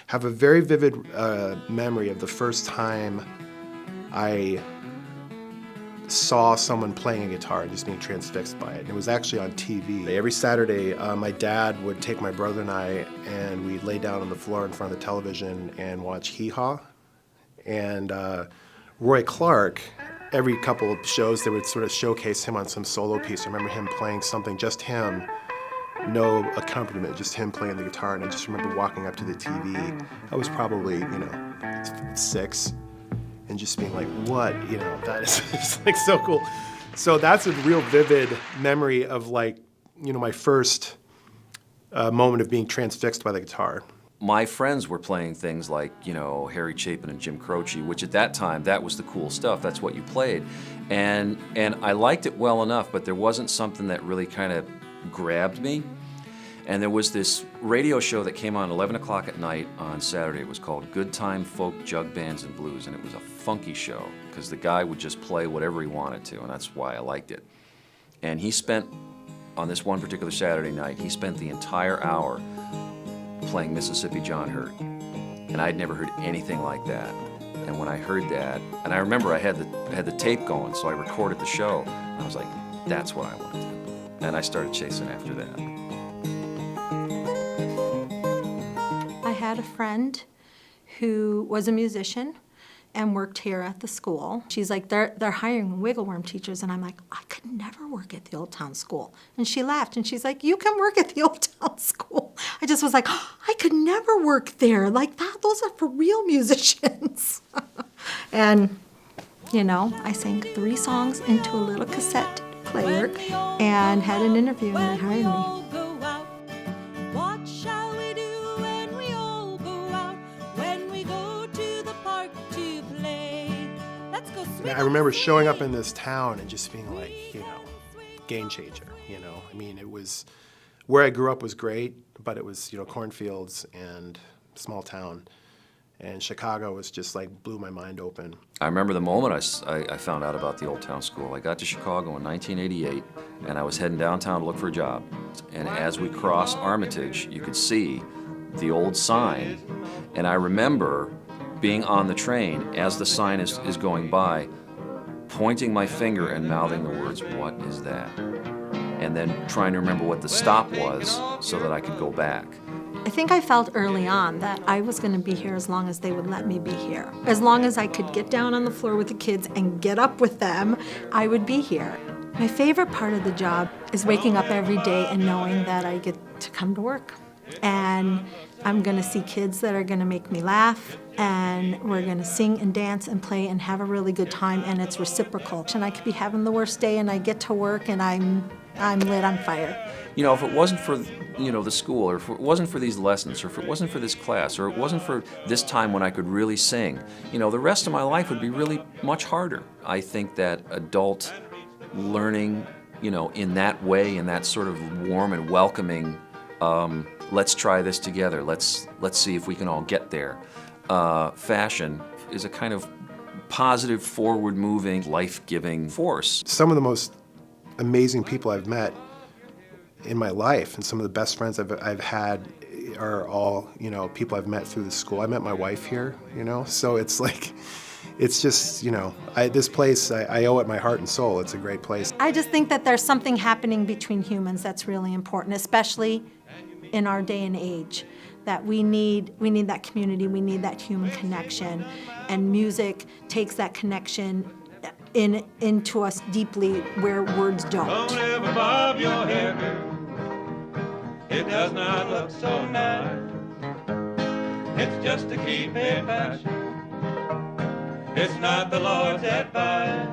have a very vivid memory of the first time I saw someone playing a guitar and just being transfixed by it. And it was actually on TV. Every Saturday, my dad would take my brother and I, and we'd lay down on the floor in front of the television and watch Hee-Haw. And Roy Clark, every couple of shows, they would sort of showcase him on some solo piece. I remember him playing something, just him, no accompaniment, just him playing the guitar. And I just remember walking up to the TV. I was probably, 6. And just being like, what, that is just like so cool. So that's a real vivid memory of my first moment of being transfixed by the guitar. My friends were playing things like, Harry Chapin and Jim Croce, which at that time, that was the cool stuff. That's what you played. And I liked it well enough, but there wasn't something that really kind of grabbed me. And there was this radio show that came on 11 o'clock at night on Saturday. It was called Good Time Folk Jug Bands and Blues, and it was a funky show because the guy would just play whatever he wanted to, and that's why I liked it. And he spent, on this one particular Saturday night, he spent the entire hour playing Mississippi John Hurt. And I'd never heard anything like that. And when I heard that, and I remember I had the tape going, so I recorded the show, and I was like, that's what I want to do. And I started chasing after that. I had a friend who was a musician and worked here at the school. She's like, they're hiring wiggle worm teachers, and I'm like, I could never work at the Old Town School. And she laughed, and she's like, you can work at the Old Town School. I just was like, oh, I could never work there. Like that, those are for real musicians. And, I sang 3 songs into a little cassette player and had an interview, and they hired me. I remember showing up in this town and just being like, game changer, I mean, it was, where I grew up was great, but it was, cornfields and small town. And Chicago was just blew my mind open. I remember the moment I found out about the Old Town School. I got to Chicago in 1988, and I was heading downtown to look for a job. And as we crossed Armitage, you could see the old sign. And I remember being on the train as the sign is going by, pointing my finger and mouthing the words, "What is that?" And then trying to remember what the stop was so that I could go back. I think I felt early on that I was going to be here as long as they would let me be here. As long as I could get down on the floor with the kids and get up with them, I would be here. My favorite part of the job is waking up every day and knowing that I get to come to work. And I'm going to see kids that are going to make me laugh, and we're going to sing and dance and play and have a really good time, and it's reciprocal. And I could be having the worst day, and I get to work, and I'm lit on fire. If it wasn't for, the school, or if it wasn't for these lessons, or if it wasn't for this class, or it wasn't for this time when I could really sing, the rest of my life would be really much harder. I think that adult learning, in that way, in that sort of warm and welcoming, let's try this together, let's see if we can all get there, fashion is a kind of positive, forward-moving, life-giving force. Some of the most amazing people I've met in my life, and some of the best friends I've had are all, people I've met through the school. I met my wife here, so it's it's just, this place, I owe it my heart and soul. It's a great place. I just think that there's something happening between humans that's really important, especially in our day and age, that we need that community, we need that human connection, and music takes that connection into us deeply where words don't. Don't ever bob your hair, girl. It does not look so nice. It's just to keep in fashion. It's not the Lord's advice.